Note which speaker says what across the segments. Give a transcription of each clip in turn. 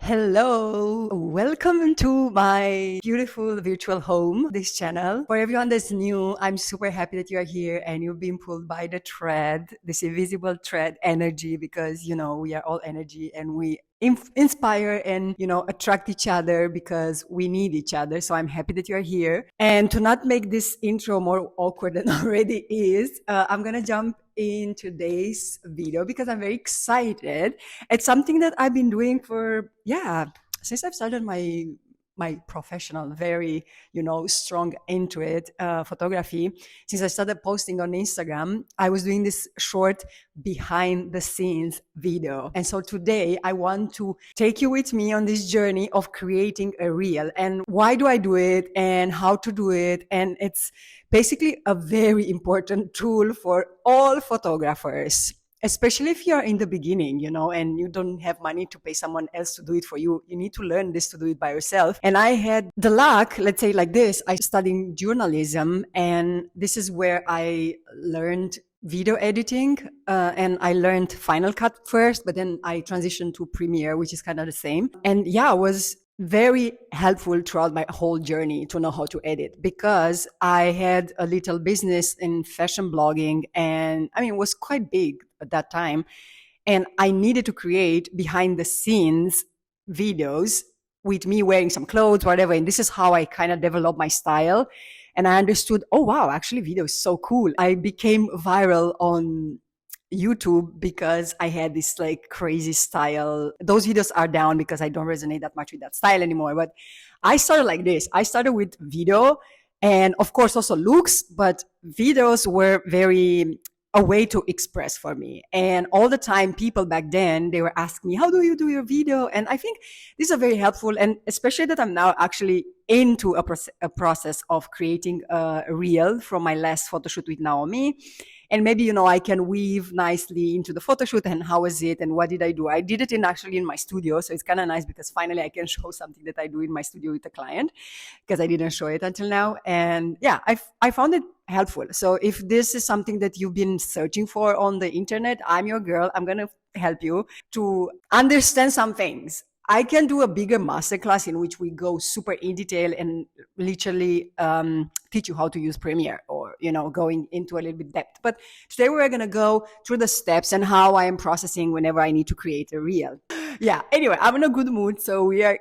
Speaker 1: Hello, welcome to my beautiful virtual home, this channel. For everyone that's new, I'm super happy that you are here and you've been pulled by the thread, this invisible thread energy, because, we are all energy and we inspire and, attract each other because we need each other. So I'm happy that you're here. And to not make this intro more awkward than already is, I'm going to jump in today's video because I'm very excited. It's something that I've been doing for, since I've started my professional, very, strong into it, photography. Since I started posting on Instagram, I was doing this short behind the scenes video. And so today I want to take you with me on this journey of creating a reel and why do I do it and how to do it. And it's basically a very important tool for all photographers, especially if you're in the beginning, and you don't have money to pay someone else to do it for you. You need to learn this to do it by yourself. And I had the luck, let's say like this, I studied journalism, and this is where I learned video editing, and I learned Final Cut first, but then I transitioned to Premiere, which is kind of the same. And yeah, it was very helpful throughout my whole journey to know how to edit, because I had a little business in fashion blogging, and it was quite big at that time. And I needed to create behind the scenes videos with me wearing some clothes, whatever. And this is how I kind of developed my style. And I understood, oh, wow, actually video is so cool. I became viral on YouTube because I had this like crazy style. Those videos are down because I don't resonate that much with that style anymore. But I started like this. I started with video and of course also looks, but videos were very a way to express for me. And all the time people back then, they were asking me, how do you do your video? And I think these are very helpful. And especially that I'm now actually into a process of creating a reel from my last photo shoot with Naomi. And maybe, I can weave nicely into the photo shoot and how is it and what did I do? I did it actually in my studio. So it's kind of nice because finally I can show something that I do in my studio with a client, because I didn't show it until now. And yeah, I found it helpful. So if this is something that you've been searching for on the internet, I'm your girl. I'm going to help you to understand some things. I can do a bigger masterclass in which we go super in detail and literally teach you how to use Premiere, or, going into a little bit depth. But today we're going to go through the steps and how I am processing whenever I need to create a reel. Yeah. Anyway, I'm in a good mood. So we are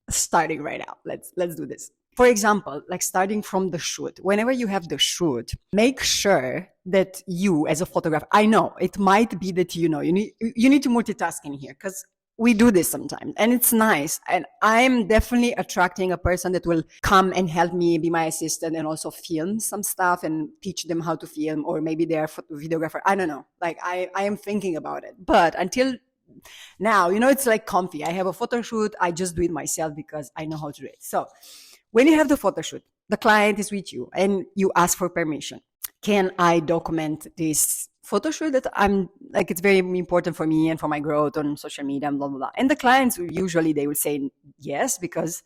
Speaker 1: starting right now. Let's do this. For example, like starting from the shoot, whenever you have the shoot, make sure that you as a photographer, I know it might be that, you need to multitask in here, because we do this sometimes and it's nice. And I'm definitely attracting a person that will come and help me be my assistant and also film some stuff and teach them how to film, or maybe they're a videographer. I don't know. Like I am thinking about it, but until now, it's like comfy. I have a photo shoot. I just do it myself because I know how to do it. So when you have the photo shoot, the client is with you and you ask for permission. Can I document this photo shoot that I'm like, it's very important for me and for my growth on social media and blah, blah, blah. And the clients, usually they will say yes, because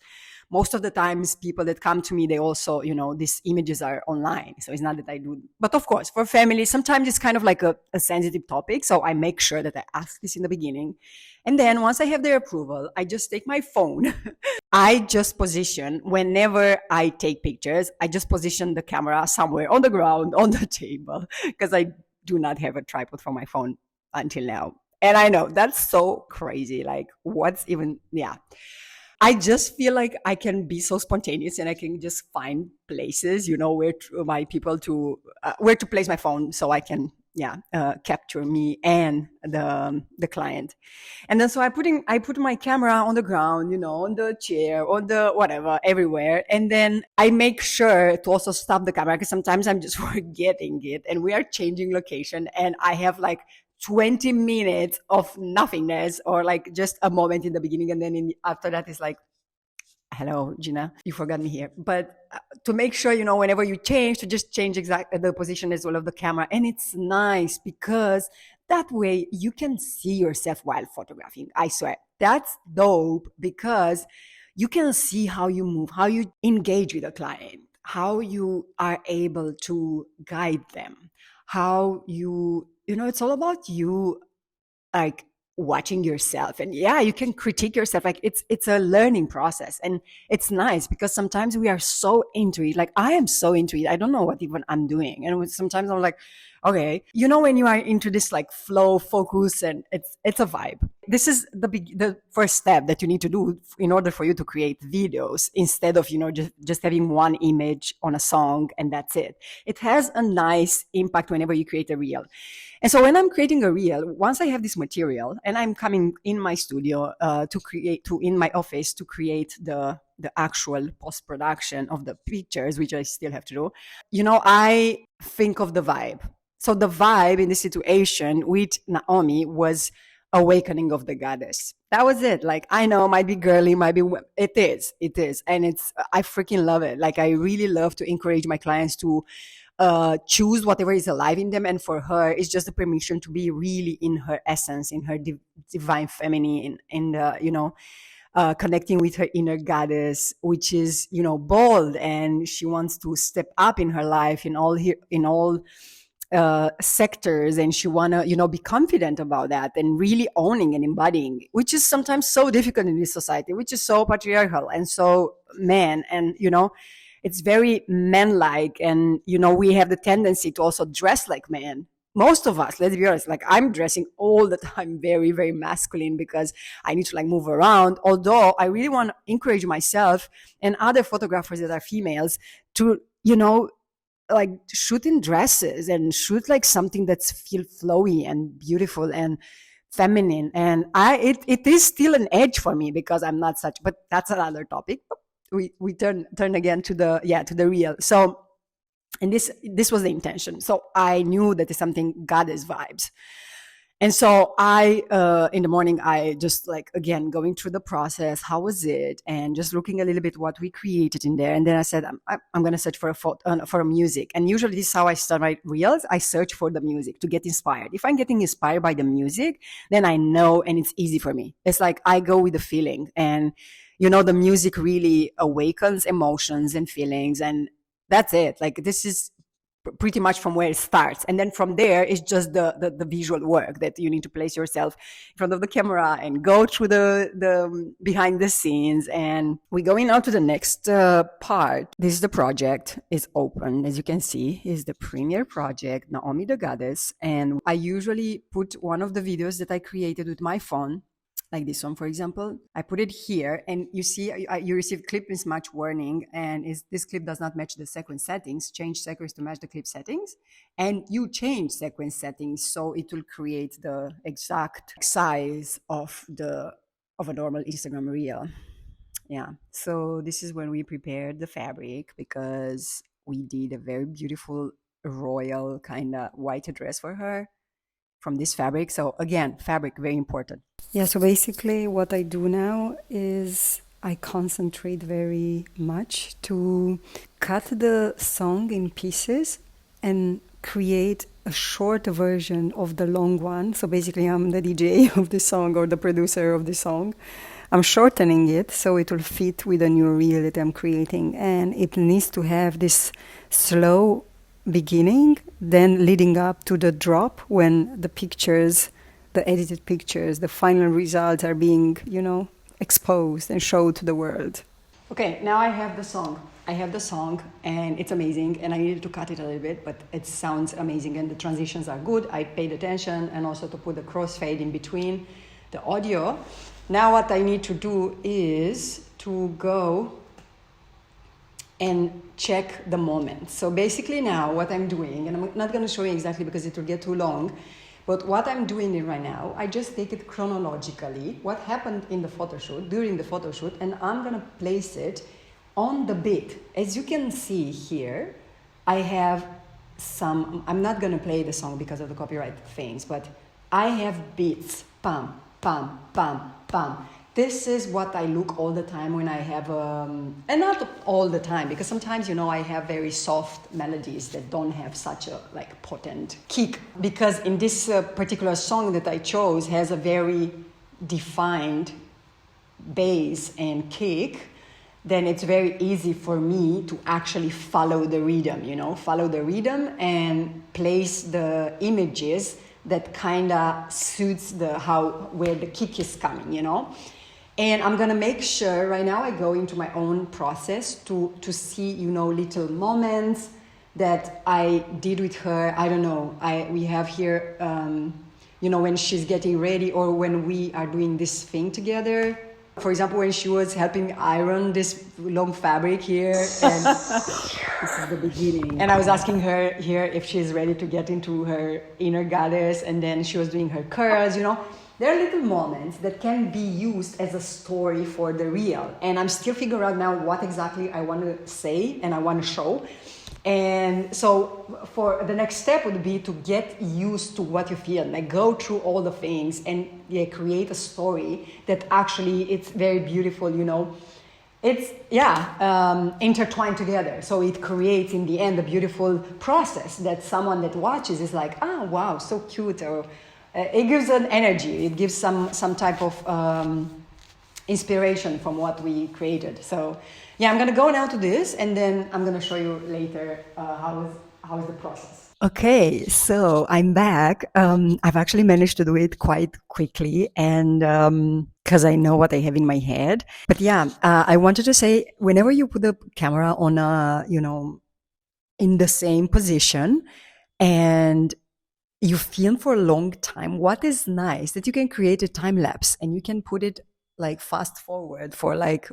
Speaker 1: most of the times people that come to me, they also, these images are online. So it's not that I do, but of course for family, sometimes it's kind of like a sensitive topic. So I make sure that I ask this in the beginning. And then once I have their approval, I just take my phone. I just position, whenever I take pictures, I just position the camera somewhere on the ground, on the table, because I do not have a tripod for my phone until now. And I know that's so crazy. Like what's even, yeah. I just feel like I can be so spontaneous and I can just find places, where where to place my phone so I can, capture me and the client. And then so I put my camera on the ground, on the chair, on the whatever, everywhere. And then I make sure to also stop the camera, because sometimes I'm just forgetting it and we are changing location and I have like 20 minutes of nothingness, or like just a moment in the beginning. And then after that is like, hello, Gina, you forgot me here. But to make sure, whenever you change, to just change exactly the position as well of the camera. And it's nice because that way you can see yourself while photographing. I swear that's dope, because you can see how you move, how you engage with a client, how you are able to guide them, how it's all about you, like watching yourself. And yeah, you can critique yourself. Like it's a learning process, and it's nice because sometimes we are so into it. Like I am so into it, I don't know what even I'm doing, and sometimes I'm like, okay, when you are into this like flow focus, and it's a vibe. This is the first step that you need to do in order for you to create videos, instead of just having one image on a song and that's it. It has a nice impact whenever you create a reel. And so when I'm creating a reel, once I have this material and I'm coming in my studio in my office to create the actual post-production of the pictures, which I still have to do, I think of the vibe. So the vibe in this situation with Naomi was awakening of the goddess. That was it. Like, I know, might be girly, it is. And I freaking love it. Like, I really love to encourage my clients to choose whatever is alive in them. And for her, it's just the permission to be really in her essence, in her divine feminine, in the, connecting with her inner goddess, which is, bold, and she wants to step up in her life in all sectors, and she wanna be confident about that and really owning and embodying, which is sometimes so difficult in this society, which is so patriarchal and so man, and it's very man-like, and we have the tendency to also dress like men. Most of us, let's be honest, like I'm dressing all the time very, very masculine because I need to like move around, although I really want to encourage myself and other photographers that are females to like shoot in dresses and shoot like something that's feel flowy and beautiful and feminine. And it is still an edge for me because I'm not such, but that's another topic. We turn again to the real. So, and this was the intention. So I knew that it's something goddess vibes. And so I, in the morning, I just like, again, going through the process, how was it? And just looking a little bit what we created in there. And then I said, I'm going to search for a music. And usually this is how I start my reels. I search for the music to get inspired. If I'm getting inspired by the music, then I know, and it's easy for me. It's like I go with the feeling, and the music really awakens emotions and feelings. And that's it. Like this is pretty much from where it starts, and then from there it's just the visual work that you need to place yourself in front of the camera and go through the behind the scenes. And we're going on to the next part. This is the project is open, as you can see, is the premiere project, Naomi the Goddess. And I usually put one of the videos that I created with my phone, like this one, for example. I put it here, and you see you receive clip mismatch warning, and this clip does not match the sequence settings. Change sequence to match the clip settings, and you change sequence settings so it will create the exact size of a normal Instagram reel. Yeah, so this is when we prepared the fabric, because we did a very beautiful royal kind of white dress for her from this fabric. So again, fabric, very important. Yeah, so basically what I do now is I concentrate very much to cut the song in pieces and create a short version of the long one. So basically I'm the DJ of the song, or the producer of the song. I'm shortening it so it will fit with the new reel that I'm creating, and it needs to have this slow beginning, then leading up to the drop when the pictures, the edited pictures, the final results are being, exposed and showed to the world. Okay, now I have the song. And it's amazing, and I needed to cut it a little bit, but it sounds amazing, and the transitions are good. I paid attention, and also to put the crossfade in between the audio. Now what I need to do is to go and check the moment. So basically now what I'm doing, and I'm not going to show you exactly because it will get too long, but what I'm doing right now, I just take it chronologically, what happened in the photo shoot, during the photo shoot, and I'm going to place it on the beat. As you can see here, I have I'm not going to play the song because of the copyright things, but I have beats, pam, pam, pam, pam. This is what I look all the time when I have, and not all the time, because sometimes, I have very soft melodies that don't have such a potent kick. Because in this particular song that I chose has a very defined bass and kick, then it's very easy for me to actually follow the rhythm, follow the rhythm and place the images that kind of suits the how where the kick is coming, you know. And I'm gonna make sure right now I go into my own process to see, you know, little moments that I did with her. I don't know. We have here, you know, when she's getting ready or when we are doing this thing together. For example, when she was helping me iron this long fabric here, and this is the beginning. And I was asking her here if she's ready to get into her inner goddess, and then she was doing her curls, you know. There are little moments that can be used as a story for the real. And I'm still figuring out now what exactly I want to say and I want to show. And so for the next step would be to get used to what you feel, like go through all the things and create a story that actually it's very beautiful, you know. It's, intertwined together. So it creates in the end a beautiful process that someone that watches is like, oh, wow, so cute. Or it gives an energy. It gives some type of inspiration from what we created. So yeah, I'm going to go now to this, and then I'm going to show you later how is the process. Okay, so I'm back. I've actually managed to do it quite quickly, and because I know what I have in my head. But yeah, I wanted to say, whenever you put the camera on a, you know, in the same position, and you film for a long time, what is nice that you can create a time lapse and you can put it like fast forward for like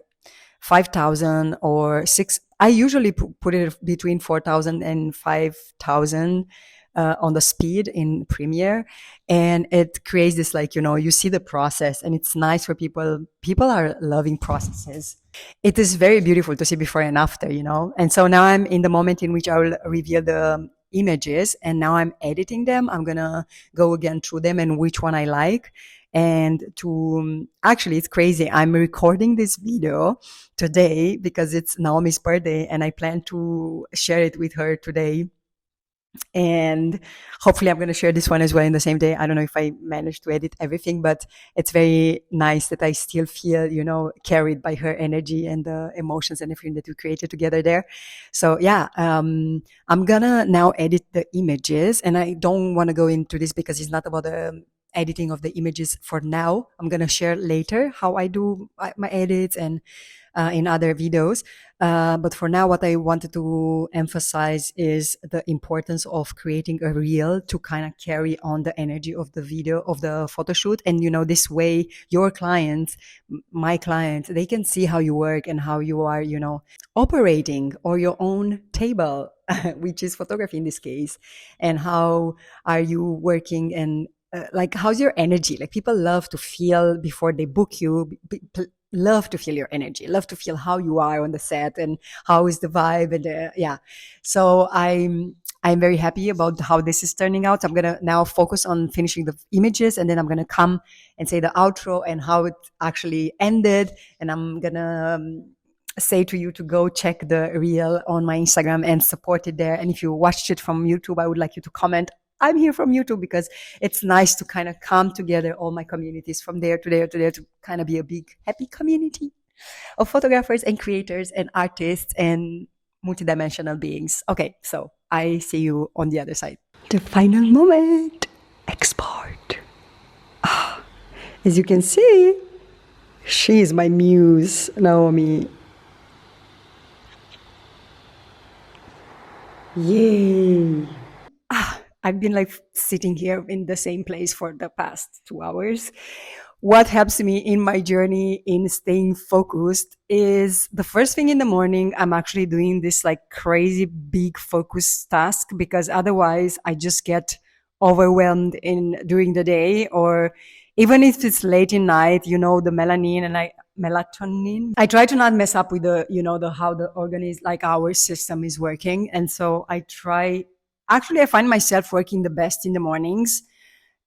Speaker 1: 5,000 or 6. I usually put it between 4,000 and 5,000 on the speed in Premiere, and it creates this, like, you know, you see the process, and it's nice for people. People are loving processes. It is very beautiful to see before and after, you know. And so now I'm in the moment in which I will reveal the images, and now I'm editing them. I'm gonna go again through them and which one I like. And to actually, it's crazy. I'm recording this video today because it's Naomi's birthday, and I plan to share it with her today. And hopefully I'm going to share this one as well in the same day. I don't know if I managed to edit everything, but it's very nice that I still feel, you know, carried by her energy and the emotions and everything that we created together there. So yeah, I'm gonna now edit the images, and I don't want to go into this because it's not about the editing of the images for now. I'm going to share later how I do my edits and in other videos. But for now, what I wanted to emphasize is the importance of creating a reel to kind of carry on the energy of the video, of the photo shoot. And, you know, this way, your clients, my clients, they can see how you work and how you are, you know, operating, or your own table, which is photography in this case, and how are you working, and like, how's your energy? Like, people love to feel before they book you, love to feel your energy, love to feel how you are on the set and how is the vibe. And yeah, so I'm very happy about how this is turning out. I'm going to now focus on finishing the images, and then I'm going to come and say the outro and how it actually ended. And I'm going to say to you to go check the reel on my Instagram and support it there. And if you watched it from YouTube, I would like you to comment, I'm here from YouTube, because it's nice to kind of come together, all my communities from there to there to there, to kind of be a big, happy community of photographers and creators and artists and multidimensional beings. Okay, so I see you on the other side. The final moment. Export. As you can see, she is my muse, Naomi. Yay. I've been like sitting here in the same place for the past 2 hours. What helps me in my journey in staying focused is the first thing in the morning, I'm actually doing this like crazy big focus task, because otherwise I just get overwhelmed during the day, or even if it's late in night, you know, the melatonin. I try to not mess up with the, you know, how the organism, like our system is working. And so I find myself working the best in the mornings.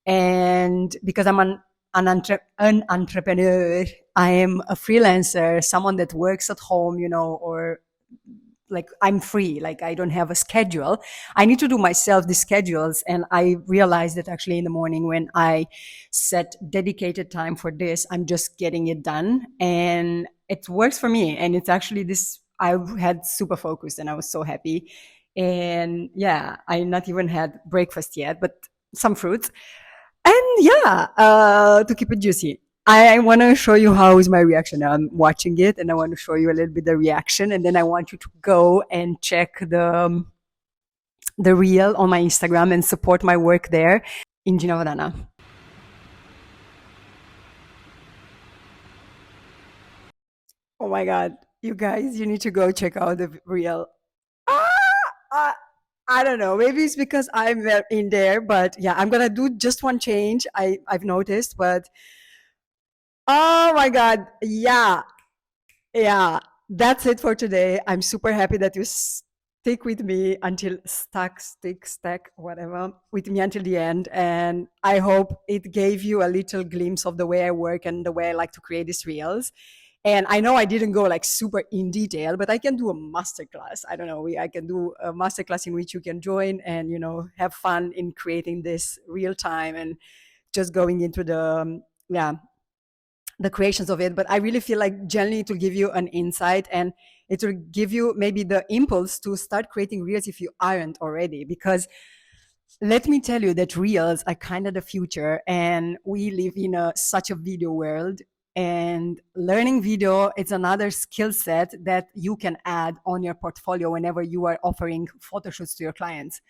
Speaker 1: And because I'm an entrepreneur, I am a freelancer, someone that works at home, you know, or like I'm free, like I don't have a schedule. I need to do myself the schedules. And I realized that actually in the morning, when I set dedicated time for this, I'm just getting it done. And it works for me. And it's actually this, I had super focused and I was so happy. And yeah, I not even had breakfast yet, but some fruits. And yeah, to keep it juicy, I want to show you how is my reaction. I'm watching it, and I want to show you a little bit the reaction, and then I want you to go and check the reel on my Instagram and support my work there in Ginavadana. Oh my god, you guys, you need to go check out the reel. Ah, uh, I don't know. Maybe it's because I'm in there, but yeah, I'm gonna do just one change. I've noticed, but oh my god, yeah, yeah, that's it for today. I'm super happy that you stick with me until stack, whatever, with me until the end. And I hope it gave you a little glimpse of the way I work and the way I like to create these reels. And I know I didn't go like super in detail, but I can do a masterclass. I don't know. I can do a masterclass in which you can join and, have fun in creating this real time and just going into yeah, the creations of it. But I really feel like generally it will give you an insight, and it will give you maybe the impulse to start creating reels if you aren't already. Because let me tell you that reels are kind of the future, and we live in such a video world. And learning video, it's another skill set that you can add on your portfolio whenever you are offering photo shoots to your clients.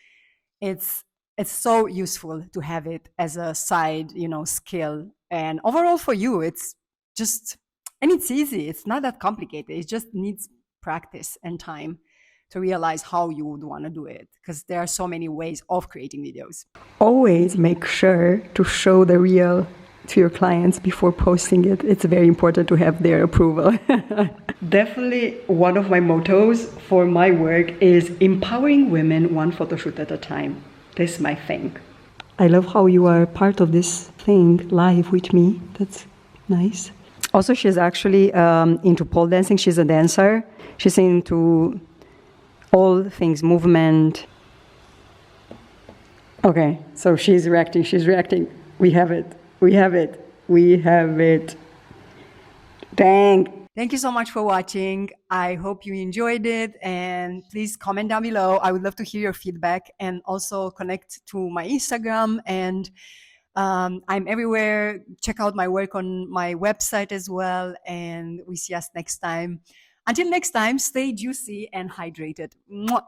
Speaker 1: It's so useful to have it as a side, skill. And overall for you, it's just, and it's easy. It's not that complicated. It just needs practice and time to realize how you would want to do it, because there are so many ways of creating videos. Always make sure to show the reel to your clients before posting it. It's very important to have their approval. Definitely one of my mottos for my work is empowering women one photo shoot at a time. This is my thing. I love how you are part of this thing live with me. That's nice. Also, she's actually into pole dancing. She's a dancer. She's into all things movement. Okay, so she's reacting. She's reacting. We have it. We have it. We have it. Dang. Thank you so much for watching. I hope you enjoyed it, and please comment down below. I would love to hear your feedback, and also connect to my Instagram. And I'm everywhere. Check out my work on my website as well, and we see us next time. Until next time, stay juicy and hydrated. Mwah.